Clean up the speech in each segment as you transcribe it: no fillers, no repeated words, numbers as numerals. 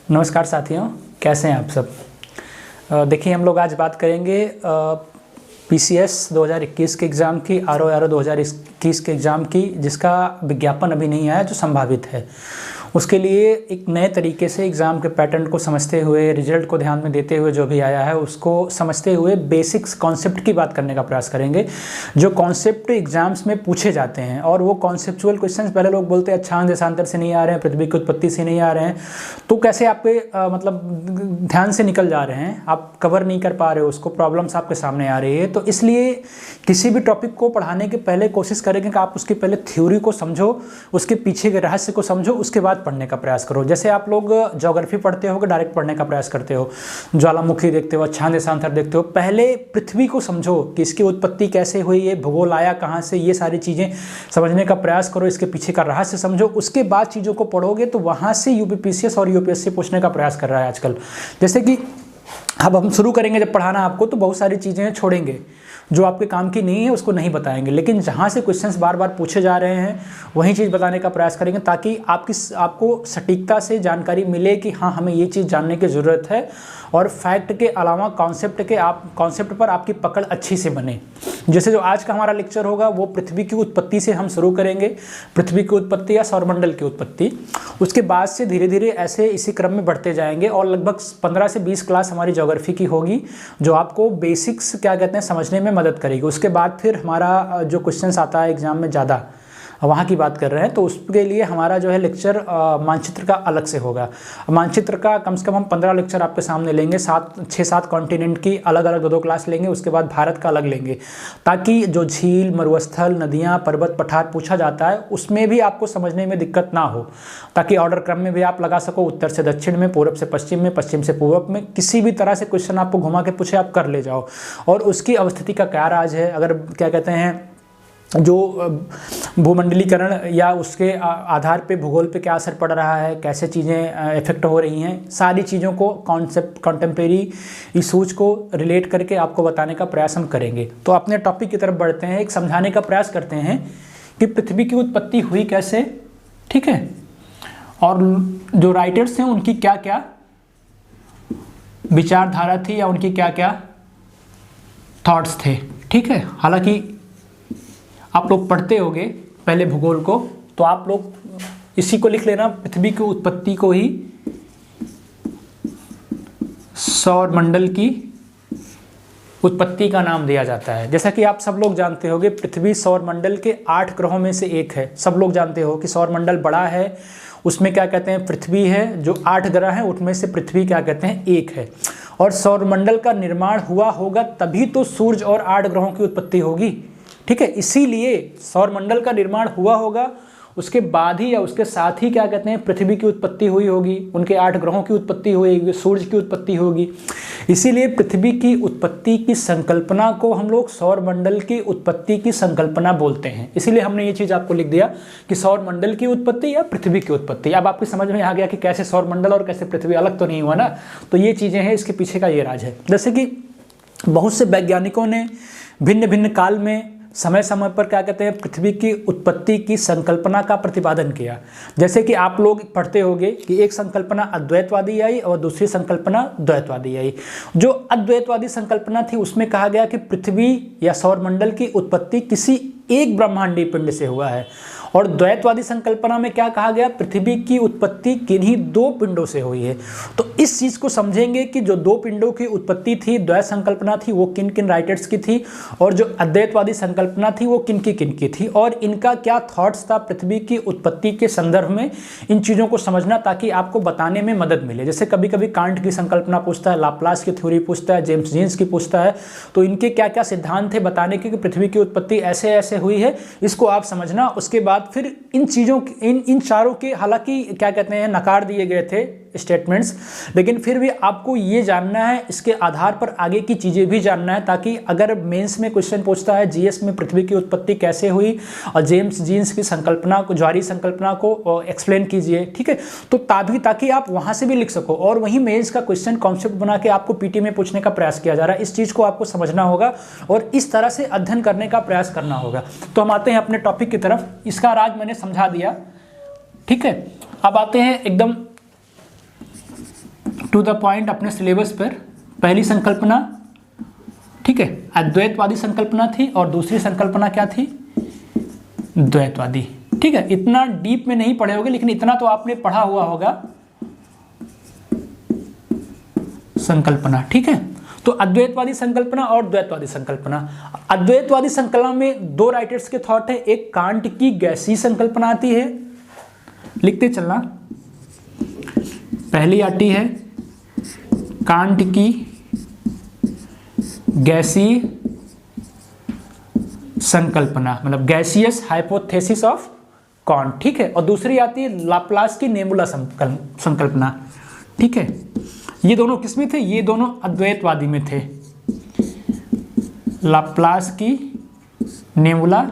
नमस्कार साथियों, कैसे हैं आप सब। देखिए, हम लोग आज बात करेंगे पीसीएस 2021 के एग्ज़ाम की, आरओ 2021 के एग्ज़ाम की, जिसका विज्ञापन अभी नहीं आया, जो संभावित है। उसके लिए एक नए तरीके से एग्ज़ाम के पैटर्न को समझते हुए, रिजल्ट को ध्यान में देते हुए जो भी आया है उसको समझते हुए बेसिक्स कॉन्सेप्ट की बात करने का प्रयास करेंगे, जो कॉन्सेप्ट एग्जाम्स में पूछे जाते हैं। और वो कॉन्सेप्चुअल क्वेश्चंस, पहले लोग बोलते हैं अक्षांश देशांतर से नहीं आ रहे हैं, पृथ्वी की उत्पत्ति से नहीं आ रहे हैं, तो कैसे आपके मतलब ध्यान से निकल जा रहे हैं, आप कवर नहीं कर पा रहे हो उसको, प्रॉब्लम्स आपके सामने आ रही है। तो इसलिए किसी भी टॉपिक को पढ़ाने के पहले कोशिश करेंगे कि आप उसकी पहले थ्योरी को समझो, उसके पीछे के रहस्य को समझो, उसके बाद पढ़ने का प्रयास करो। जैसे आप लोग ज्योग्राफी पढ़ते हो, डायरेक्ट पढ़ने का प्रयास करते हो, ज्वालामुखी देखते हो, अक्षांश देशांतर देखते हो, पहले पृथ्वी को समझो कि इसकी उत्पत्ति कैसे हुई है, भूगोल आया कहाँ से, ये सारी चीज़ें समझने का प्रयास करो, इसके पीछे का रहस्य समझो। उसके बाद चीज़ों को पढ़ोगे तो वहाँ से यूपीपीसीएस और यूपीएससी पूछने का प्रयास कर रहा है आजकल। जैसे कि अब हम शुरू करेंगे जब पढ़ाना आपको, तो बहुत सारी चीज़ें छोड़ेंगे जो आपके काम की नहीं है, उसको नहीं बताएंगे, लेकिन जहाँ से क्वेश्चंस बार बार पूछे जा रहे हैं वही चीज़ बताने का प्रयास करेंगे, ताकि आपको सटीकता से जानकारी मिले कि हाँ, हमें ये चीज़ जानने की ज़रूरत है, और फैक्ट के अलावा कॉन्सेप्ट पर आपकी पकड़ अच्छी से बने। जैसे जो आज का हमारा लेक्चर होगा वो पृथ्वी की उत्पत्ति से हम शुरू करेंगे, पृथ्वी की उत्पत्ति या सौरमंडल की उत्पत्ति। उसके बाद से धीरे धीरे ऐसे इसी क्रम में बढ़ते जाएंगे, और लगभग 15 से 20 क्लास हमारी ज्योग्राफी की होगी, जो आपको बेसिक्स क्या कहते हैं समझने में मदद करेगी। उसके बाद फिर हमारा जो क्वेश्चंस आता है एग्जाम में ज़्यादा, वहाँ की बात कर रहे हैं, तो उसके लिए हमारा जो है लेक्चर मानचित्र का अलग से होगा। मानचित्र का कम से कम हम 15 लेक्चर आपके सामने लेंगे, 6-7 कॉन्टिनेंट की अलग अलग 2-2 क्लास लेंगे। उसके बाद भारत का अलग लेंगे, ताकि जो झील, मरुस्थल, नदियाँ, पर्वत, पठार पूछा जाता है उसमें भी आपको समझने में दिक्कत ना हो, ताकि ऑर्डर क्रम में भी आप लगा सको, उत्तर से दक्षिण में, पूर्व से पश्चिम में, पश्चिम से पूर्व में, किसी भी तरह से क्वेश्चन आपको घुमा के पूछे आप कर ले जाओ। और उसकी अवस्थिति का क्या राज है, अगर क्या कहते हैं जो भूमंडलीकरण या उसके आधार पे भूगोल पे क्या असर पड़ रहा है, कैसे चीज़ें इफेक्ट हो रही हैं, सारी चीज़ों को, कॉन्सेप्ट, कॉन्टेम्प्रेरी इशूज़ को रिलेट करके आपको बताने का प्रयास हम करेंगे। तो अपने टॉपिक की तरफ बढ़ते हैं, एक समझाने का प्रयास करते हैं कि पृथ्वी की उत्पत्ति हुई कैसे, ठीक है, और जो राइटर्स हैं उनकी क्या क्या विचारधारा थी या उनकी क्या क्या थॉट्स थे, ठीक है। हालांकि आप लोग पढ़ते होंगे पहले भूगोल को, तो आप लोग इसी को लिख लेना, पृथ्वी की उत्पत्ति को ही सौरमंडल की उत्पत्ति का नाम दिया जाता है। जैसा कि आप सब लोग जानते होंगे, पृथ्वी सौरमंडल के 8 ग्रहों में से एक है। सब लोग जानते हो कि सौरमंडल बड़ा है, उसमें क्या कहते हैं पृथ्वी है, जो 8 ग्रह हैं उनमें से पृथ्वी क्या कहते हैं एक है। और सौरमंडल का निर्माण हुआ होगा तभी तो सूर्य और 8 ग्रहों की उत्पत्ति होगी, ठीक है। इसीलिए सौरमंडल का निर्माण हुआ होगा, उसके बाद ही या उसके साथ ही क्या कहते हैं पृथ्वी की उत्पत्ति हुई होगी, उनके 8 ग्रहों की उत्पत्ति हुई होगी, सूर्य की उत्पत्ति होगी। इसीलिए पृथ्वी की उत्पत्ति की संकल्पना को हम लोग सौरमंडल की उत्पत्ति की संकल्पना बोलते हैं। इसीलिए हमने ये चीज़ आपको लिख दिया कि सौरमंडल की उत्पत्ति या पृथ्वी की उत्पत्ति। अब आपकी समझ में आ गया कि कैसे सौरमंडल और कैसे पृथ्वी अलग तो नहीं हुआ ना, तो ये चीज़ें हैं, इसके पीछे का ये राज है। जैसे कि बहुत से वैज्ञानिकों ने भिन्न भिन्न काल में समय समय पर क्या कहते हैं पृथ्वी की उत्पत्ति की संकल्पना का प्रतिपादन किया। जैसे कि आप लोग पढ़ते होंगे कि एक संकल्पना अद्वैतवादी आई और दूसरी संकल्पना द्वैतवादी आई। जो अद्वैतवादी संकल्पना थी उसमें कहा गया कि पृथ्वी या सौरमंडल की उत्पत्ति किसी एक ब्रह्मांडीय पिंड से हुआ है, और द्वैतवादी संकल्पना में क्या कहा गया, पृथ्वी की उत्पत्ति किन्हीं 2 पिंडों से हुई है। तो इस चीज़ को समझेंगे कि जो 2 पिंडों की उत्पत्ति थी, द्वैत संकल्पना थी, वो किन किन राइटर्स की थी, और जो अद्वैतवादी संकल्पना थी वो किन की थी, और इनका क्या थॉट्स था पृथ्वी की उत्पत्ति के संदर्भ में। इन चीज़ों को समझना ताकि आपको बताने में मदद मिले। जैसे कभी कभी कांट की संकल्पना पूछता है, लाप्लास की थ्योरी पूछता है, जेम्स जीन्स की पूछता है, तो इनके क्या क्या सिद्धांत थे बताने के कि पृथ्वी की उत्पत्ति ऐसे ऐसे हुई है, इसको आप समझना। उसके बाद फिर इन चीज़ों इन चारों के हालांकि क्या कहते हैं नकार दिए गए थे स्टेटमेंट्स, लेकिन फिर भी आपको ये जानना है, इसके आधार पर आगे की चीज़ें भी जानना है, ताकि अगर मेंस में क्वेश्चन पूछता है जीएस में पृथ्वी की उत्पत्ति कैसे हुई और जेम्स जीन्स की संकल्पना को, ज्वारीय संकल्पना को एक्सप्लेन कीजिए, ठीक है, तो ताकि आप वहाँ से भी लिख सको। और वहीं मेंस का क्वेश्चन कॉन्सेप्ट बना के आपको पीटी में पूछने का प्रयास किया जा रहा है। इस चीज़ को आपको समझना होगा और इस तरह से अध्ययन करने का प्रयास करना होगा। तो हम आते हैं अपने टॉपिक की तरफ। इसका राज मैंने समझा दिया, ठीक है। अब आते हैं एकदम टू द पॉइंट अपने सिलेबस पर। पहली संकल्पना, ठीक है, अद्वैतवादी संकल्पना थी और दूसरी संकल्पना क्या थी, द्वैतवादी। ठीक है, इतना डीप में नहीं पढ़े होगे लेकिन इतना तो आपने पढ़ा हुआ होगा संकल्पना। ठीक है, तो अद्वैतवादी संकल्पना और द्वैतवादी संकल्पना। अद्वैतवादी संकल्पना में दो राइटर्स के थॉट है, एक कांट की गैसीय संकल्पना आती है, लिखते चलना, पहली आती है कांट की गैसीय संकल्पना, मतलब गैसियस हाइपोथेसिस ऑफ कांट। ठीक है, और दूसरी आती है लाप्लास की नेबुला संकल्पना। ठीक है, ये दोनों किसमें थे, ये दोनों अद्वैतवादी में थे, लाप्लास की नेबुला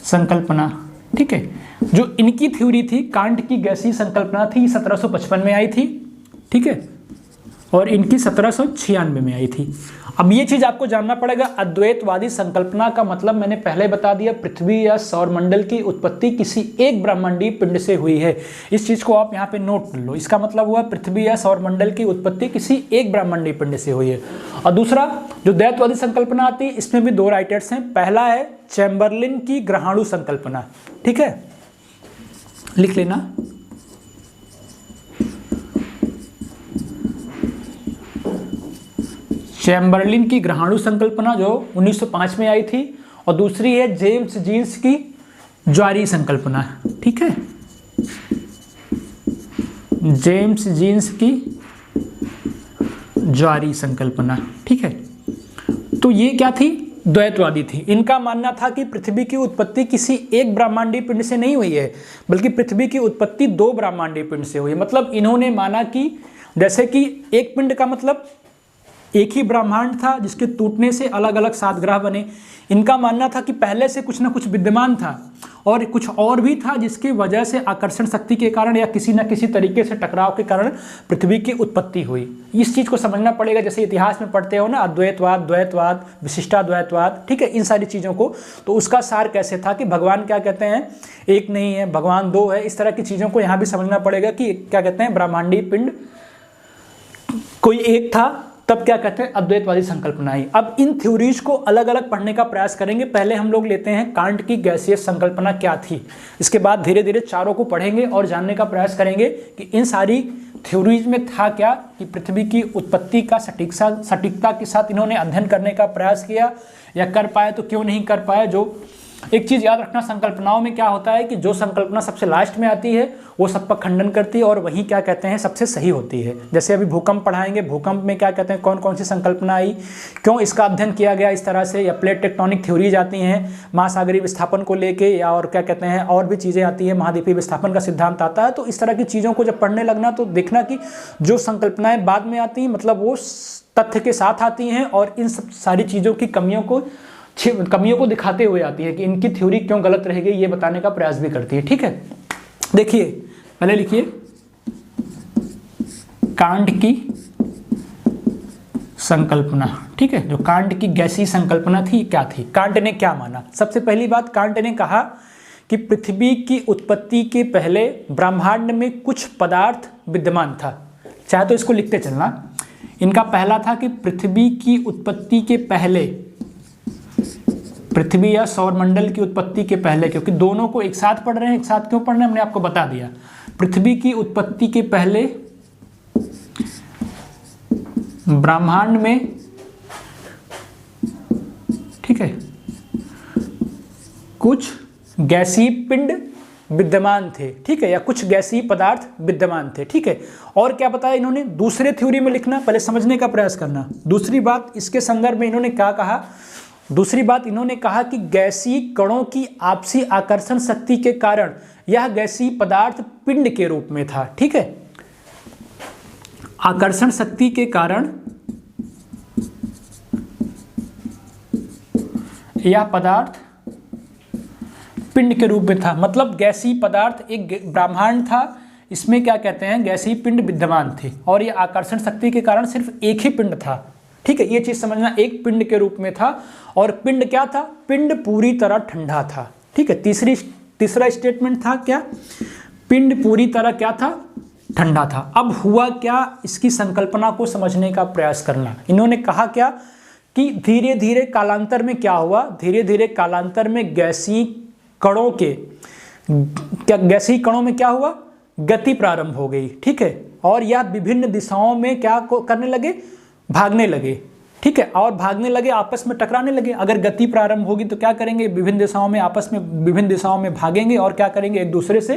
संकल्पना। ठीक है, जो इनकी थ्योरी थी कांट की गैसीय संकल्पना थी, 1755 में आई थी। ठीक है, और इनकी 1796 में आई थी। अब ये चीज आपको जानना पड़ेगा, अद्वैतवादी संकल्पना का मतलब मैंने पहले बता दिया, पृथ्वी या सौरमंडल की उत्पत्ति किसी एक ब्रह्मांडीय पिंड से हुई है। इस चीज को आप यहाँ पे नोट कर लो, इसका मतलब हुआ पृथ्वी या सौरमंडल की उत्पत्ति किसी एक ब्रह्मांडीय पिंड से हुई है। और दूसरा जो द्वैतवादी संकल्पना आती है, इसमें भी दो राइटर्स हैं, पहला है चैम्बरलिन की ग्रहाणु संकल्पना। ठीक है, लिख लेना, चैम्बरलिन की ग्रहाणु संकल्पना जो 1905 में आई थी, और दूसरी है जेम्स जीन्स की ज्वारीय संकल्पना। ठीक है, जेम्स जीन्स की ज्वारीय संकल्पना। ठीक है, तो ये क्या थी, द्वैतवादी थी। इनका मानना था कि पृथ्वी की उत्पत्ति किसी एक ब्रह्मांडीय पिंड से नहीं हुई है, बल्कि पृथ्वी की उत्पत्ति दो ब्रह्मांडीय पिंड से हुई है। मतलब इन्होंने माना कि जैसे कि एक पिंड का मतलब एक ही ब्रह्मांड था जिसके टूटने से अलग अलग 7 ग्रह बने। इनका मानना था कि पहले से कुछ ना कुछ विद्यमान था और कुछ और भी था जिसकी वजह से आकर्षण शक्ति के कारण या किसी न किसी तरीके से टकराव के कारण पृथ्वी की उत्पत्ति हुई। इस चीज़ को समझना पड़ेगा, जैसे इतिहास में पढ़ते हो ना, अद्वैतवाद, द्वैतवाद, विशिष्टाद्वैतवाद। ठीक है, इन सारी चीज़ों को, तो उसका सार कैसे था कि भगवान क्या कहते हैं, एक नहीं है, भगवान दो है। इस तरह की चीज़ों को यहाँ भी समझना पड़ेगा कि क्या कहते हैं, ब्रह्मांडीय पिंड कोई एक था, तब क्या कहते हैं, अद्वैतवादी संकल्पना आई। अब इन थ्योरीज को अलग अलग पढ़ने का प्रयास करेंगे। पहले हम लोग लेते हैं कांट की गैसीय संकल्पना क्या थी, इसके बाद धीरे धीरे चारों को पढ़ेंगे और जानने का प्रयास करेंगे कि इन सारी थ्योरीज में था क्या, कि पृथ्वी की उत्पत्ति का सटीकता के साथ इन्होंने अध्ययन करने का प्रयास किया या कर पाए तो क्यों नहीं कर पाए। जो एक चीज़ याद रखना, संकल्पनाओं में क्या होता है कि जो संकल्पना सबसे लास्ट में आती है वो सब पर खंडन करती है और वही क्या कहते हैं, सबसे सही होती है। जैसे अभी भूकंप पढ़ाएंगे, भूकंप में क्या कहते हैं, कौन कौन सी संकल्पना आई, क्यों इसका अध्ययन किया गया इस तरह से, या प्लेट टेक्टोनिक थ्योरीज आती हैं महासागरीय विस्थापन को लेके, या और क्या कहते हैं और भी चीज़ें आती हैं, महाद्वीपीय विस्थापन का सिद्धांत आता है। तो इस तरह की चीज़ों को जब पढ़ने लगना तो देखना कि जो संकल्पनाएँ बाद में आती हैं मतलब वो तथ्य के साथ आती हैं और इन सब सारी चीज़ों की कमियों को दिखाते हुए आती है कि इनकी थ्योरी क्यों गलत रह गई, ये बताने का प्रयास भी करती है। ठीक है, देखिए पहले लिखिए, कांट की संकल्पना। ठीक है, जो कांट की गैसीय संकल्पना थी क्या थी, कांट ने क्या माना। सबसे पहली बात, कांट ने कहा कि पृथ्वी की उत्पत्ति के पहले ब्रह्मांड में कुछ पदार्थ विद्यमान था। चाहे तो इसको लिखते चलना, इनका पहला था कि पृथ्वी की उत्पत्ति के पहले, पृथ्वी या सौरमंडल की उत्पत्ति के पहले, क्योंकि दोनों को एक साथ पढ़ रहे हैं, एक साथ क्यों पढ़ रहे हैं हमने आपको बता दिया। पृथ्वी की उत्पत्ति के पहले ब्रह्मांड में, ठीक है, कुछ गैसीय पिंड विद्यमान थे। ठीक है, या कुछ गैसीय पदार्थ विद्यमान थे। ठीक है, और क्या बताया इन्होंने, दूसरे थ्योरी में लिखना, पहले समझने का प्रयास करना। दूसरी बात इसके संदर्भ में इन्होंने क्या कहा, दूसरी बात इन्होंने कहा कि गैसीय कणों की आपसी आकर्षण शक्ति के कारण यह गैसीय पदार्थ पिंड के रूप में था। ठीक है, आकर्षण शक्ति के कारण यह पदार्थ पिंड के रूप में था। मतलब गैसीय पदार्थ, एक ब्रह्मांड था, इसमें क्या कहते हैं, गैसीय पिंड विद्यमान थे और यह आकर्षण शक्ति के कारण सिर्फ एक ही पिंड था। ठीक है, ये चीज समझना, एक पिंड के रूप में था। और पिंड क्या था, पिंड पूरी तरह ठंडा था। ठीक है, तीसरा स्टेटमेंट था क्या, पिंड पूरी तरह क्या था, ठंडा था। अब हुआ क्या, इसकी संकल्पना को समझने का प्रयास करना। इन्होंने कहा क्या कि धीरे धीरे कालांतर में क्या हुआ, धीरे धीरे कालांतर में गैसीय कणों में क्या हुआ, गति प्रारंभ हो गई, ठीक है। और यह विभिन्न दिशाओं में क्या करने लगे, भागने लगे, ठीक है। और भागने लगे, आपस में टकराने लगे। अगर गति प्रारंभ होगी तो क्या करेंगे, विभिन्न दिशाओं में आपस में विभिन्न दिशाओं में भागेंगे और क्या करेंगे, एक दूसरे से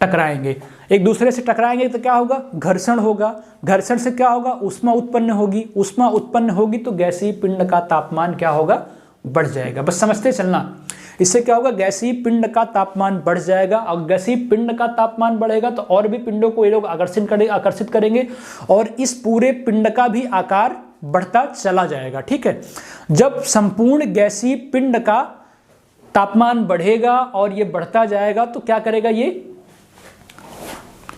टकराएंगे। एक दूसरे से टकराएंगे तो क्या होगा, घर्षण होगा। घर्षण से क्या होगा, ऊष्मा उत्पन्न होगी। ऊष्मा उत्पन्न होगी तो गैसीय पिंड का तापमान क्या होगा, बढ़ जाएगा। बस समझते चलना, इससे क्या होगा, गैसीय पिंड का तापमान बढ़ जाएगा। और गैसीय पिंड का तापमान बढ़ेगा तो और भी पिंडों को ये लोग आकर्षित करेंगे और इस पूरे पिंड का भी आकार बढ़ता चला जाएगा, ठीक है। जब संपूर्ण गैसीय पिंड का तापमान बढ़ेगा और ये बढ़ता जाएगा तो क्या करेगा, ये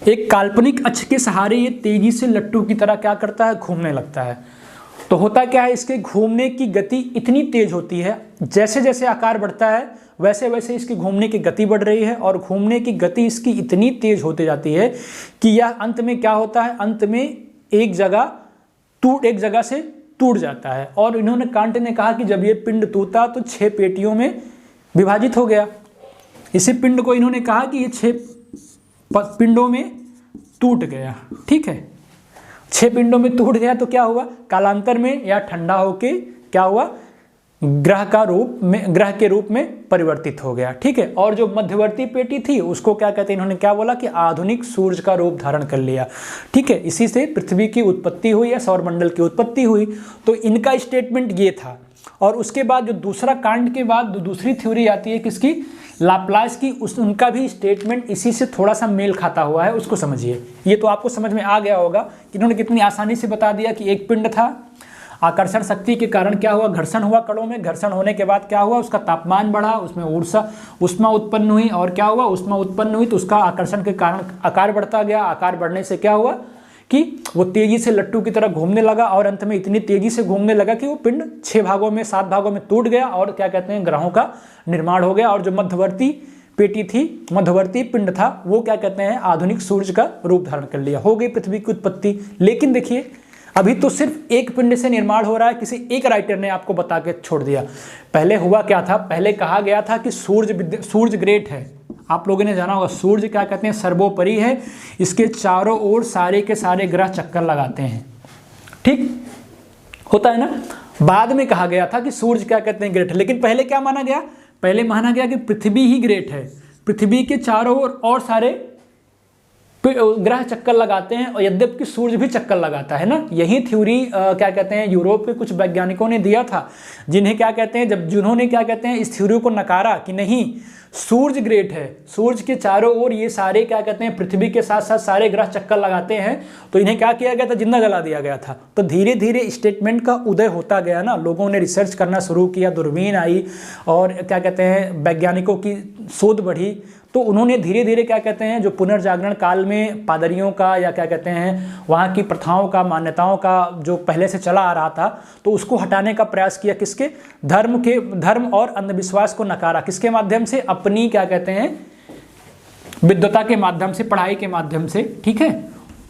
एक काल्पनिक अक्ष के सहारे ये तेजी से लट्टू की तरह क्या करता है, घूमने लगता है। तो होता क्या है, इसके घूमने की गति इतनी तेज होती है, जैसे जैसे आकार बढ़ता है वैसे वैसे इसकी घूमने की गति बढ़ रही है और घूमने की गति इसकी इतनी तेज होती जाती है कि यह अंत में क्या होता है, अंत में एक जगह से टूट जाता है। और इन्होंने, कांट ने कहा कि जब ये पिंड टूटा तो 6 पेटियों में विभाजित हो गया। इसी पिंड को इन्होंने कहा कि ये 6 पिंडों में टूट गया, ठीक है। 6 पिंडों में टूट गया तो क्या हुआ, कालांतर में या ठंडा होके क्या हुआ, ग्रह के रूप में परिवर्तित हो गया, ठीक है। और जो मध्यवर्ती पेटी थी उसको क्या कहते हैं, इन्होंने क्या बोला कि आधुनिक सूर्य का रूप धारण कर लिया, ठीक है। इसी से पृथ्वी की उत्पत्ति हुई या सौरमंडल की उत्पत्ति हुई। तो इनका स्टेटमेंट ये था। और उसके बाद जो दूसरा कांड के बाद दूसरी थ्योरी आती है किसकी, लाप्लास की, उनका भी स्टेटमेंट इसी से थोड़ा सा मेल खाता हुआ है, उसको समझिए। ये तो आपको समझ में आ गया होगा कि इन्होंने कितनी आसानी से बता दिया कि एक पिंड था, आकर्षण शक्ति के कारण क्या हुआ, घर्षण हुआ कणों में, घर्षण होने के बाद क्या हुआ, उसका तापमान बढ़ा, उसमें ऊष्मा उत्पन्न हुई और क्या हुआ, ऊष्मा उत्पन्न हुई तो उसका आकर्षण के कारण आकार बढ़ता गया। आकार बढ़ने से क्या हुआ कि वो तेजी से लट्टू की तरह घूमने लगा और अंत में इतनी तेजी से घूमने लगा कि वो पिंड 6 भागों में 7 भागों में टूट गया और क्या कहते हैं, ग्रहों का निर्माण हो गया। और जो मध्यवर्ती पेटी थी, मध्यवर्ती पिंड था, वो क्या कहते हैं, आधुनिक सूर्य का रूप धारण कर लिया, हो गई पृथ्वी की उत्पत्ति। लेकिन देखिए अभी तो सिर्फ एक पिंड से निर्माण हो रहा है, किसी एक राइटर ने आपको बता के छोड़ दिया। पहले हुआ क्या था, पहले कहा गया था कि सूर्य ग्रेट है। आप लोगों ने जाना होगा, सूर्य क्या कहते हैं, सर्वोपरि है, इसके चारों ओर सारे के सारे ग्रह चक्कर लगाते हैं, ठीक होता है ना। बाद में कहा गया था कि सूर्य क्या कहते हैं, ग्रेट है। लेकिन पहले क्या माना गया, पहले माना गया कि पृथ्वी ही ग्रेट है, पृथ्वी के चारों ओर और सारे ग्रह चक्कर लगाते हैं और यद्यपि सूर्य भी चक्कर लगाता है ना। यही थ्योरी क्या कहते हैं, यूरोप के कुछ वैज्ञानिकों ने दिया था, जिन्हें क्या कहते हैं, जिन्होंने क्या कहते हैं, इस थ्योरी को नकारा कि नहीं सूर्य ग्रेट है, सूर्य के चारों ओर ये सारे क्या कहते हैं, पृथ्वी के साथ साथ सारे ग्रह चक्कर लगाते हैं, तो इन्हें क्या किया गया था, जिंदा जला दिया गया था। तो धीरे धीरे स्टेटमेंट का उदय होता गया ना, लोगों ने रिसर्च करना शुरू किया, दूरबीन आई और क्या कहते हैं, वैज्ञानिकों की शोध बढ़ी। तो उन्होंने धीरे धीरे क्या कहते हैं, जो पुनर्जागरण काल में पादरियों का या क्या कहते हैं वहाँ की प्रथाओं का, मान्यताओं का जो पहले से चला आ रहा था, तो उसको हटाने का प्रयास किया। किसके, धर्म और अंधविश्वास को नकारा, किसके माध्यम से, अपनी क्या कहते हैं विद्वता के माध्यम से, पढ़ाई के माध्यम से, ठीक है।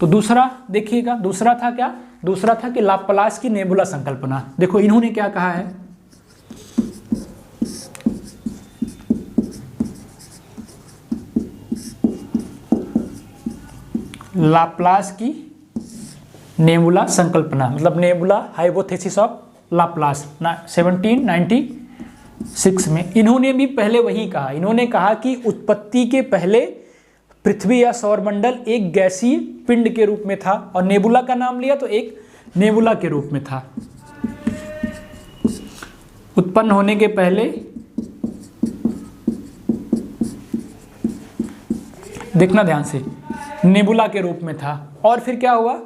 तो दूसरा देखिएगा, दूसरा था क्या, दूसरा था कि लाप्लास की नेबुला संकल्पना। देखो इन्होंने क्या कहा है, लाप्लास की नेबुला संकल्पना, मतलब नेबुला हाइपोथेसिस ऑफ लाप्लास 1796 में। इन्होंने भी पहले वही कहा, इन्होंने कहा कि उत्पत्ति के पहले पृथ्वी या सौरमंडल एक गैसीय पिंड के रूप में था और नेबुला का नाम लिया तो एक नेबुला के रूप में था। उत्पन्न होने के पहले, देखना ध्यान से, नेबुला के रूप में था। और फिर क्या हुआ,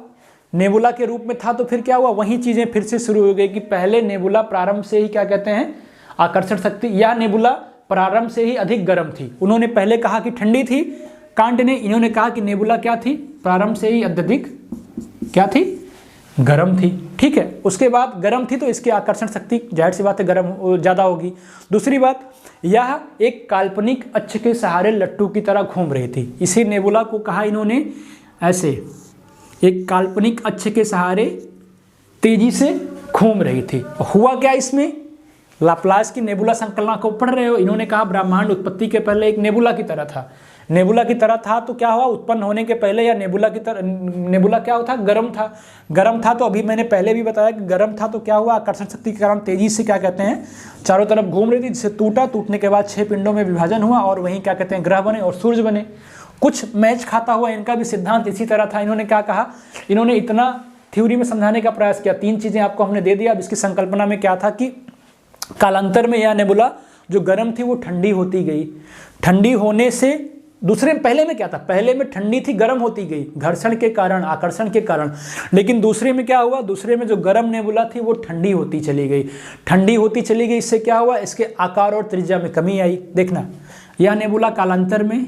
नेबुला के रूप में था तो फिर क्या हुआ, वही चीजें फिर से शुरू हो गई कि पहले नेबुला प्रारंभ से ही क्या कहते हैं, आकर्षण शक्ति, या नेबुला प्रारंभ से ही अधिक गर्म थी। उन्होंने पहले कहा कि ठंडी थी कांट ने, इन्होंने कहा कि नेबुला क्या थी, प्रारंभ से ही अत्यधिक क्या थी, गर्म थी, ठीक है। उसके बाद गर्म थी तो इसकी आकर्षण शक्ति जाहिर सी बात है गर्म ज़्यादा होगी। दूसरी बात, यह एक काल्पनिक अक्ष के सहारे लट्टू की तरह घूम रही थी, इसी नेबुला को कहा इन्होंने ऐसे एक काल्पनिक अक्ष के सहारे तेजी से घूम रही थी। हुआ क्या इसमें, लाप्लास की नेबुला संकल्पना को पढ़ रहे हो। इन्होंने कहा ब्रह्मांड उत्पत्ति के पहले एक नेबुला की तरह था। नेबुला की तरह था तो क्या हुआ, उत्पन्न होने के पहले या नेबुला की तरह, नेबुला क्या होता, गर्म था। गर्म था तो अभी मैंने पहले भी बताया कि गर्म था तो क्या हुआ, आकर्षण शक्ति के कारण तेजी से क्या कहते हैं चारों तरफ घूम रही थी, जिससे टूटा, टूटने के बाद 6 पिंडों में विभाजन हुआ और वहीं क्या कहते हैं ग्रह बने और सूर्य बने। कुछ मैच खाता हुआ इनका भी सिद्धांत इसी तरह था। इन्होंने क्या कहा, इन्होंने इतना थ्योरी में समझाने का प्रयास किया। 3 चीजें आपको हमने दे दिया। अब इसकी संकल्पना में क्या था कि कालांतर में यह नेबुला जो गर्म थी वो ठंडी होती गई। ठंडी होने से दूसरे में, पहले में क्या था, पहले में ठंडी थी गर्म होती गई घर्षण के कारण, आकर्षण के कारण। लेकिन दूसरे में क्या हुआ, दूसरे में जो गर्म नेबुला थी वो ठंडी होती चली गई, ठंडी होती चली गई। इससे क्या हुआ, इसके आकार और त्रिज्या में कमी आई। देखना, यह नेबुला कालांतर में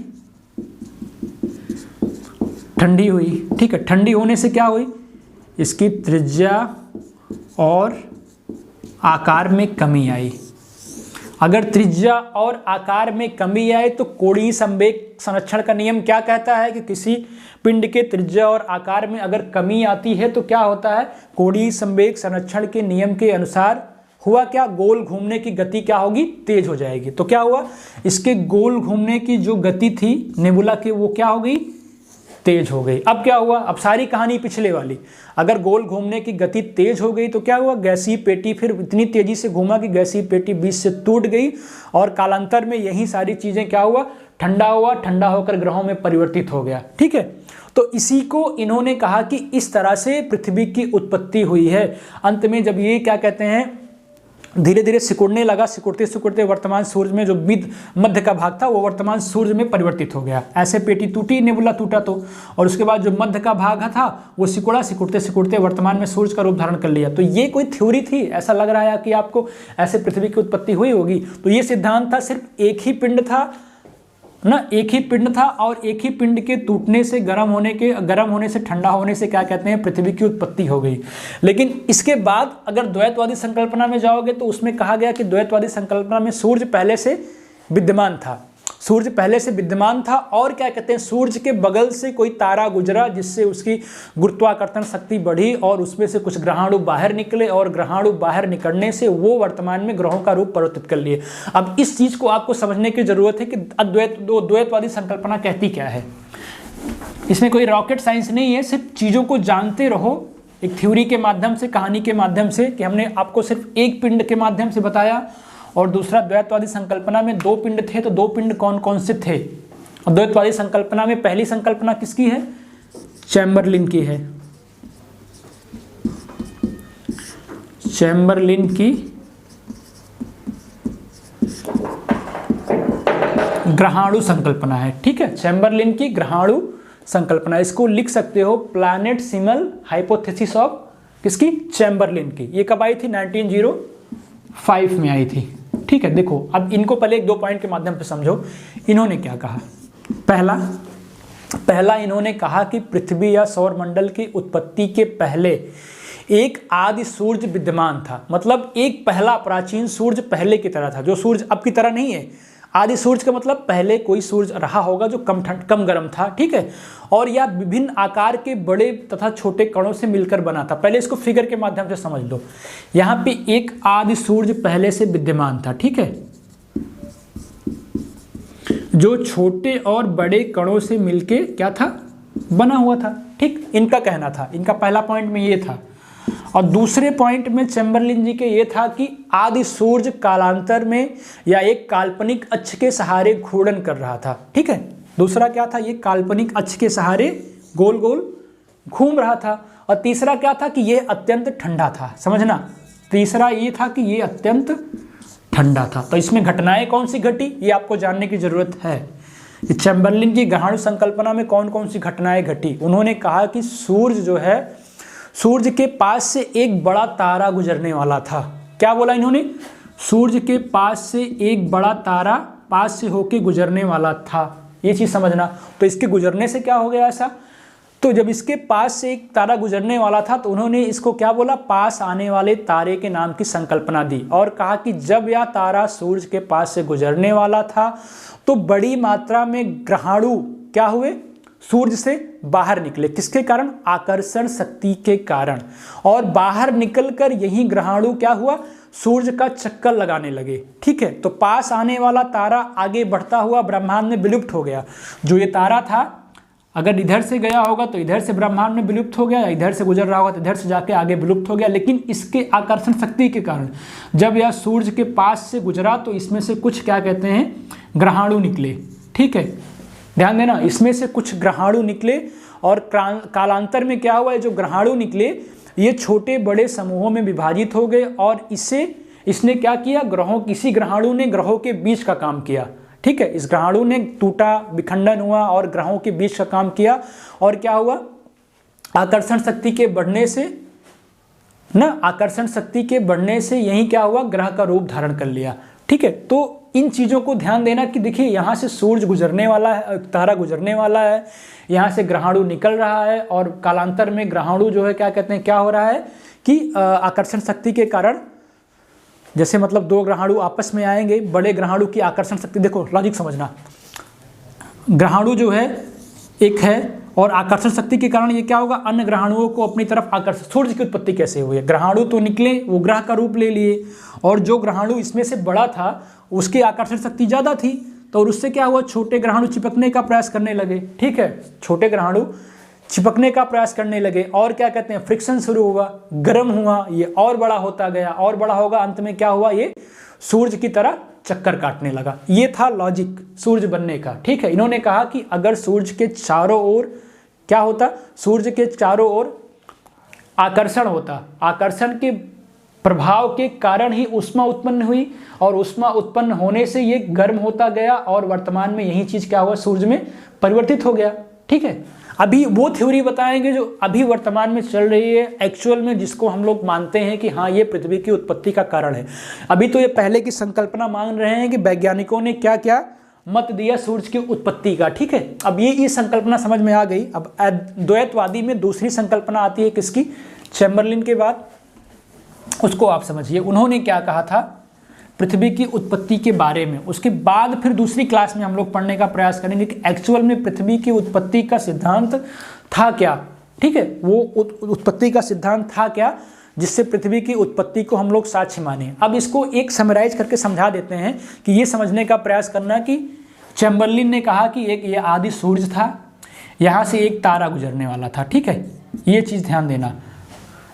ठंडी हुई, ठीक है। ठंडी होने से क्या हुई, इसकी त्रिज्या और आकार में कमी आई। अगर त्रिज्या और आकार में कमी आए तो कोणीय संवेग संरक्षण का नियम क्या कहता है कि किसी पिंड के त्रिज्या और आकार में अगर कमी आती है तो क्या होता है, कोणीय संवेग संरक्षण के नियम के अनुसार हुआ क्या, गोल घूमने की गति क्या होगी, तेज हो जाएगी। तो क्या हुआ, इसके गोल घूमने की जो गति थी नेबुला की वो क्या हो गई, तेज हो गई। अब क्या हुआ, अब सारी कहानी पिछले वाली। अगर गोल घूमने की गति तेज हो गई तो क्या हुआ, गैसीय पेटी फिर इतनी तेजी से घूमा कि गैसीय पेटी बीच से टूट गई और कालांतर में यही सारी चीजें क्या हुआ, ठंडा हुआ, ठंडा होकर ग्रहों में परिवर्तित हो गया। ठीक है, तो इसी को इन्होंने कहा कि इस तरह से पृथ्वी की उत्पत्ति हुई है। अंत में जब ये क्या कहते हैं धीरे धीरे सिकुड़ने लगा, सिकुड़ते सिकुड़ते वर्तमान सूर्य में जो मध्य का भाग था वो वर्तमान सूर्य में परिवर्तित हो गया। ऐसे पेटी टूटी, नेबुला टूटा तो, और उसके बाद जो मध्य का भाग था वो सिकुड़ा, सिकुड़ते सिकुड़ते वर्तमान में सूर्य का रूप धारण कर लिया। तो ये कोई थ्योरी थी, ऐसा लग रहा है कि आपको ऐसे पृथ्वी की उत्पत्ति हुई होगी। तो ये सिद्धांत था, सिर्फ एक ही पिंड था ना, एक ही पिंड था और एक ही पिंड के टूटने से गर्म होने से ठंडा होने से क्या कहते हैं पृथ्वी की उत्पत्ति हो गई। लेकिन इसके बाद अगर द्वैतवादी संकल्पना में जाओगे तो उसमें कहा गया कि द्वैतवादी संकल्पना में सूर्य पहले से विद्यमान था, सूर्य पहले से विद्यमान था और क्या कहते हैं सूर्य के बगल से कोई तारा गुजरा जिससे उसकी गुरुत्वाकर्षण शक्ति बढ़ी और उसमें से कुछ ग्रहाणु बाहर निकले और ग्रहाणु बाहर निकलने से वो वर्तमान में ग्रहों का रूप परिवर्तित कर लिए। अब इस चीज को आपको समझने की जरूरत है कि द्वैतवादी संकल्पना कहती क्या है। इसमें कोई रॉकेट साइंस नहीं है, सिर्फ चीजों को जानते रहो एक थ्योरी के माध्यम से, कहानी के माध्यम से, कि हमने आपको सिर्फ एक पिंड के माध्यम से बताया और दूसरा द्वैतवादी संकल्पना में 2 पिंड थे। तो 2 पिंड कौन कौन से थे। और द्वैतवादी संकल्पना में पहली संकल्पना किसकी है, चैम्बरलिन की है, चैम्बरलिन की ग्रहाणु संकल्पना है। ठीक है, चैम्बरलिन की ग्रहाणु संकल्पना, इसको लिख सकते हो प्लैनेटेसिमल हाइपोथेसिस ऑफ किसकी, चैम्बरलिन की। ये कब आई थी, 1905 में आई थी। ठीक है, देखो अब इनको पहले 1-2 पॉइंट के माध्यम से समझो। इन्होंने क्या कहा, पहला इन्होंने कहा कि पृथ्वी या सौर मंडल की उत्पत्ति के पहले एक आदि सूर्य विद्यमान था। मतलब एक पहला प्राचीन सूर्य पहले की तरह था, जो सूर्य अब की तरह नहीं है। आदि सूर्य का मतलब पहले कोई सूर्य रहा होगा जो कम गर्म था। ठीक है, और यह विभिन्न आकार के बड़े तथा छोटे कणों से मिलकर बना था। पहले इसको फिगर के माध्यम से समझ लो। यहाँ पे एक आदि सूर्य पहले से विद्यमान था, ठीक है, जो छोटे और बड़े कणों से मिलके क्या था, बना हुआ था। ठीक, इनका कहना था, इनका पहला पॉइंट में ये था। और दूसरे पॉइंट में चैम्बरलिन जी के ये था कि आदि सूर्य कालांतर में या एक काल्पनिक अक्ष के सहारे घूर्णन कर रहा था। ठीक है, दूसरा क्या था, ये काल्पनिक अक्ष के सहारे गोल गोल घूम रहा था। और तीसरा क्या था कि यह अत्यंत ठंडा था। समझना, तीसरा ये था कि यह अत्यंत ठंडा था। तो इसमें घटनाएं कौन सी घटी ये आपको जानने की जरूरत है। चैम्बरलिन की ग्रहाणु संकल्पना में कौन कौन सी घटनाएं घटी। उन्होंने कहा कि सूर्य जो है, सूर्य के पास से एक बड़ा तारा गुजरने वाला था। क्या बोला इन्होंने, सूर्य के पास से एक बड़ा तारा पास से होके गुजरने वाला था। ये चीज समझना। तो इसके गुजरने से क्या हो गया ऐसा, तो जब इसके पास से एक तारा गुजरने वाला था तो उन्होंने इसको क्या बोला, पास आने वाले तारे के नाम की संकल्पना दी और कहा कि जब यह तारा सूर्य के पास से गुजरने वाला था तो बड़ी मात्रा में ग्रहाणु क्या हुए, सूर्य से बाहर निकले। किसके कारण? आकर्षण शक्ति के कारण। और बाहर निकलकर यही ग्रहाणु क्या हुआ? सूर्य का चक्कर लगाने लगे। ठीक है, तो पास आने वाला तारा आगे बढ़ता हुआ ब्रह्मांड में विलुप्त हो गया। जो ये तारा था अगर इधर से गया होगा तो इधर से ब्रह्मांड में विलुप्त हो गया, इधर से गुजर रहा होगा तो इधर से जाके आगे विलुप्त हो गया। लेकिन इसके आकर्षण शक्ति के कारण जब यह सूर्य के पास से गुजरा तो इसमें से कुछ क्या कहते हैं? ग्रहाणु निकले। ठीक है, ध्यान देना, इसमें से कुछ ग्रहाणु निकले और कालांतर में क्या हुआ? जो ग्रहाणु निकले ये छोटे बड़े समूहों में विभाजित हो गए और इसने क्या किया? किसी ग्रहाणु ने ग्रहों के बीच का काम किया। ठीक है, इस ग्रहाणु ने टूटा, विखंडन हुआ और ग्रहों के बीच का काम किया। और क्या हुआ? आकर्षण शक्ति के बढ़ने से यही क्या हुआ? ग्रह का रूप धारण कर लिया। ठीक है, तो इन चीज़ों को ध्यान देना कि देखिए यहाँ से सूर्य गुजरने वाला है, तारा गुजरने वाला है, यहाँ से ग्रहाणु निकल रहा है और कालांतर में ग्रहाणु जो है क्या कहते हैं, क्या हो रहा है कि आकर्षण शक्ति के कारण, जैसे मतलब दो ग्रहाणु आपस में आएंगे, बड़े ग्रहाणु की आकर्षण शक्ति, देखो लॉजिक समझना, ग्रहाणु जो है एक है और आकर्षण शक्ति के कारण ये क्या होगा? अन्य ग्रहाणुओं को अपनी तरफ आकर्षित। सूर्य की उत्पत्ति कैसे हुई है? ग्रहाणु तो निकले, वो ग्रह का रूप ले लिए और जो ग्रहाणु इसमें से बड़ा था उसकी आकर्षण शक्ति ज़्यादा थी, तो और उससे क्या हुआ? छोटे ग्रहाणु चिपकने का प्रयास करने लगे। ठीक है, छोटे ग्रहाणु चिपकने का प्रयास करने लगे और क्या कहते हैं? फ्रिक्शन शुरू हुआ, गर्म हुआ, ये और बड़ा होता गया और बड़ा होगा, अंत में क्या हुआ? ये सूर्य की तरह चक्कर काटने लगा। ये था लॉजिक सूर्य बनने का। ठीक है, इन्होंने कहा कि अगर सूर्य के चारों ओर क्या होता? सूर्य के चारों ओर आकर्षण होता, आकर्षण के प्रभाव के कारण ही ऊष्मा उत्पन्न हुई और ऊष्मा उत्पन्न होने से ये गर्म होता गया और वर्तमान में यही चीज क्या हुआ? सूर्य में परिवर्तित हो गया। ठीक है, अभी वो थ्योरी बताएंगे जो अभी वर्तमान में चल रही है एक्चुअल में, जिसको हम लोग मानते हैं कि हाँ ये पृथ्वी की उत्पत्ति का कारण है। अभी तो ये पहले की संकल्पना मान रहे हैं कि वैज्ञानिकों ने क्या क्या मत दिया सूर्य की उत्पत्ति का। ठीक है, अब ये संकल्पना समझ में आ गई। अब द्वैतवादी में दूसरी संकल्पना आती है किसकी? चैम्बरलिन के बाद, उसको आप समझिए। उन्होंने क्या कहा था पृथ्वी की उत्पत्ति के बारे में, उसके बाद फिर दूसरी क्लास में हम लोग पढ़ने का प्रयास करेंगे कि एक्चुअल में पृथ्वी की उत्पत्ति का सिद्धांत था क्या। ठीक है, वो उत्पत्ति का सिद्धांत था क्या जिससे पृथ्वी की उत्पत्ति को हम लोग साक्ष्य माने। अब इसको एक समराइज करके समझा देते हैं कि ये समझने का प्रयास करना कि चैम्बरलिन ने कहा कि एक ये आदि सूर्य था, यहाँ से एक तारा गुजरने वाला था। ठीक है, ये चीज़ ध्यान देना,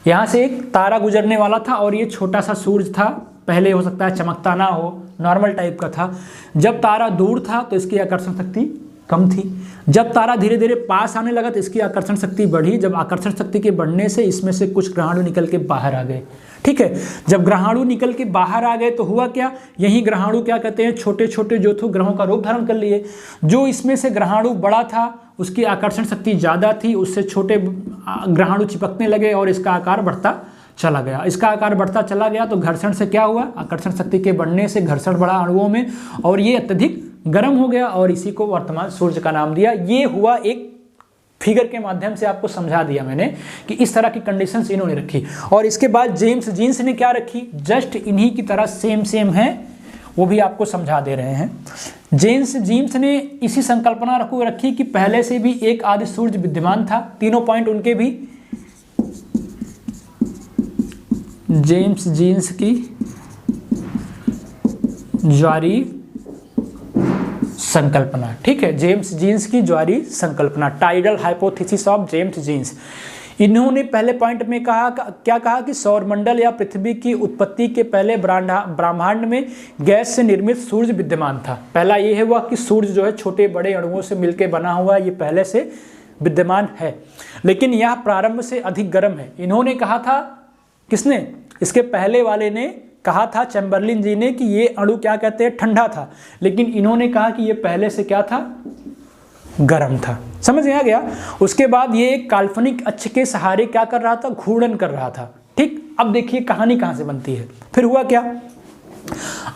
यहाँ से एक तारा गुजरने वाला था और ये छोटा सा सूर्य था, पहले हो सकता है चमकता ना हो, नॉर्मल टाइप का था। जब तारा दूर था तो इसकी आकर्षण शक्ति कम थी, जब तारा धीरे धीरे पास आने लगा तो इसकी आकर्षण शक्ति बढ़ी। जब आकर्षण शक्ति के बढ़ने से इसमें से कुछ ग्रहाणु निकल के बाहर आ गए। ठीक है, जब ग्रहाणु निकल के बाहर आ गए तो हुआ क्या? यही ग्रहाणु क्या कहते हैं? छोटे छोटे जो थे ग्रहों का रूप धारण कर लिए। जो इसमें से ग्रहाणु बड़ा था उसकी आकर्षण शक्ति ज़्यादा थी, उससे छोटे ग्रहाणु चिपकने लगे और इसका आकार बढ़ता चला गया। इसका आकार बढ़ता चला गया तो घर्षण से क्या हुआ? आकर्षण शक्ति के बढ़ने से घर्षण बढ़ा अणुओं में और ये अत्यधिक गर्म हो गया और इसी को वर्तमान सूर्य का नाम दिया। ये हुआ, एक फिगर के माध्यम से आपको समझा दिया मैंने कि इस तरह की कंडीशंस इन्होंने रखी। और इसके बाद जेम्स जीन्स ने क्या रखी? जस्ट इन्हीं की तरह सेम है, वो भी आपको समझा दे रहे हैं। जेम्स जीन्स ने इसी संकल्पना रखी कि पहले से भी एक आदि सूर्य विद्यमान था। तीनों पॉइंट उनके भी जेम्स जीन्स की ज्वारीय संकल्पना। ठीक है, जेम्स जीन्स की ज्वारीय संकल्पना, tidal hypothesis of James Jeans. इन्होंने पहले पॉइंट में क्या कहा कि सौरमंडल या पृथ्वी की उत्पत्ति के पहले ब्रह्मांड में गैस से निर्मित सूर्य विद्यमान था। पहला ये हुआ कि सूर्य जो है छोटे बड़े अणुओं से मिलकर बना हुआ है, ये पहले से विद्यमान है, लेकिन यह प्रारंभ से अधिक गर्म है। इन्होंने कहा था, किसने? इसके पहले वाले ने कहा था, चैम्बरलिन जी ने, कि ये अणु क्या कहते हैं? ठंडा था, लेकिन इन्होंने कहा कि ये पहले से क्या था? गर्म था। समझ में आ गया? उसके बाद ये एक काल्पनिक अक्ष के सहारे क्या कर रहा था? घूर्णन कर रहा था। ठीक, अब देखिए कहानी कहां से बनती है। फिर हुआ क्या?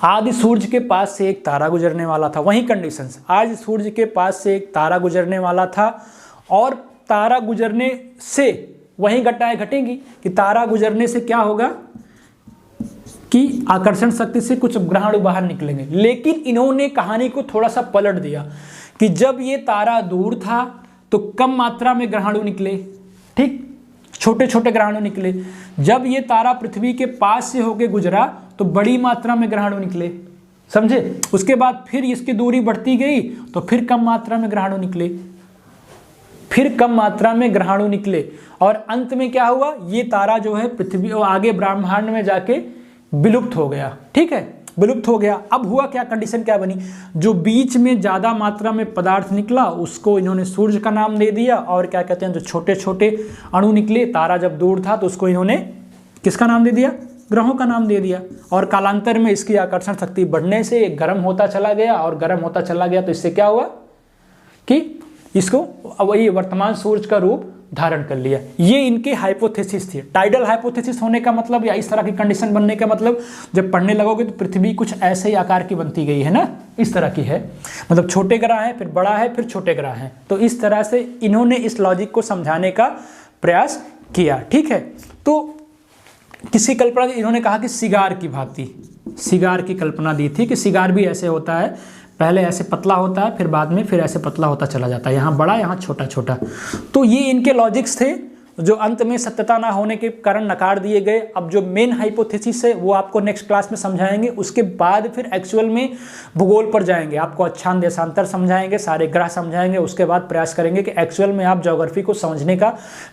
आदि सूर्य के पास से एक तारा गुजरने वाला था, वही कंडीशंस, आज सूर्य के पास से एक तारा गुजरने वाला था और तारा गुजरने से वही घटनाएं घटेंगी कि तारा गुजरने से क्या होगा कि आकर्षण शक्ति से कुछ ग्रहाणु बाहर निकलेंगे। लेकिन इन्होंने कहानी को थोड़ा सा पलट दिया कि जब ये तारा दूर था तो कम मात्रा में ग्रहाणु निकले, ठीक, छोटे छोटे ग्रहाणु निकले। जब ये तारा पृथ्वी के पास से होके गुजरा तो बड़ी मात्रा में ग्रहाणु निकले, समझे। उसके बाद फिर इसकी दूरी बढ़ती गई तो फिर कम मात्रा में ग्रहाणु निकले, फिर कम मात्रा में ग्रहाणु निकले, और अंत में क्या हुआ, ये तारा जो है पृथ्वी और आगे ब्रह्मांड में जाके विलुप्त हो गया, ठीक है, विलुप्त हो गया। अब हुआ क्या, कंडीशन क्या बनी, जो बीच में ज्यादा मात्रा में पदार्थ निकला उसको इन्होंने सूर्य का नाम दे दिया, और क्या कहते हैं जो छोटे छोटे अणु निकले, तारा जब दूर था तो उसको इन्होंने किसका नाम दे दिया, ग्रहों का नाम दे दिया। और कालांतर में इसकी आकर्षण शक्ति बढ़ने से गर्म होता चला गया, और गर्म होता चला गया तो इससे क्या हुआ कि इसको अब ये वर्तमान सूर्य का रूप धारण कर लिया। ये इनके हाइपोथेसिस थी। टाइडल हाइपोथेसिस होने का मतलब या इस तरह की कंडीशन बनने का मतलब, जब पढ़ने लगोगे तो पृथ्वी कुछ ऐसे ही आकार की बनती गई है ना, इस तरह की है, मतलब छोटे ग्रह है, फिर बड़ा है, फिर छोटे ग्रह हैं। तो इस तरह से इन्होंने इस लॉजिक को समझाने का प्रयास किया, ठीक है। तो किसी कल्पना, इन्होंने कहा कि सिगार की भांति, सिगार की कल्पना दी थी कि सिगार भी ऐसे होता है, पहले ऐसे पतला होता है, फिर बाद में फिर ऐसे पतला होता चला जाता है, यहाँ बड़ा यहाँ छोटा छोटा। तो ये इनके लॉजिक्स थे जो अंत में सत्यता ना होने के कारण नकार दिए गए। अब जो मेन हाइपोथेसिस है वो आपको नेक्स्ट क्लास में समझाएंगे, उसके बाद फिर एक्चुअल में भूगोल पर जाएंगे, आपको अच्छान देशांतर समझाएंगे, सारे ग्रह समझाएंगे, उसके बाद प्रयास करेंगे कि एक्चुअल में आप ज्योग्राफी को समझने का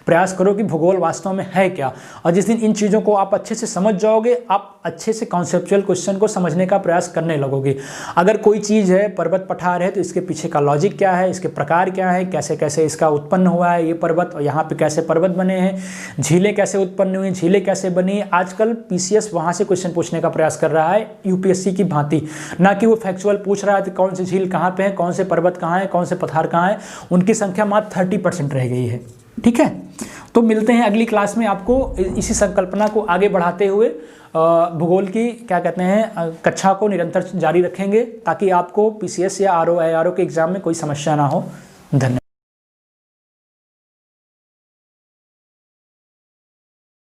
प्रयास करो कि भूगोल वास्तव में है क्या। और जिस दिन इन चीज़ों को आप अच्छे से समझ जाओगे, आप अच्छे से कॉन्सेप्चुअल क्वेश्चन को समझने का प्रयास करने लगोगे। अगर कोई चीज़ है, पर्वत पठार है, तो इसके पीछे का लॉजिक क्या है, इसके प्रकार क्या है, कैसे कैसे इसका उत्पन्न हुआ है ये पर्वत, और यहाँ पे कैसे पर्वत बने हैं, झीलें कैसे उत्पन्न हुई, झीलें कैसे बनी। आजकल पीसीएस वहां से क्वेश्चन पूछने का प्रयास कर रहा है यूपीएससी की भांति, ना कि वो फैक्चुअल पूछ रहा है कि कौन सी झील कहाँ पे है, कौन से पर्वत कहाँ है, कौन से पठार कहाँ है। उनकी संख्या मात्र 30% रह गई है, ठीक है। तो मिलते हैं अगली क्लास में, आपको इसी संकल्पना को आगे बढ़ाते हुए भूगोल की क्या कहते हैं कक्षा को निरंतर जारी रखेंगे, ताकि आपको पीसीएस या आरओ के एग्जाम में कोई समस्या ना हो। धन्यवाद।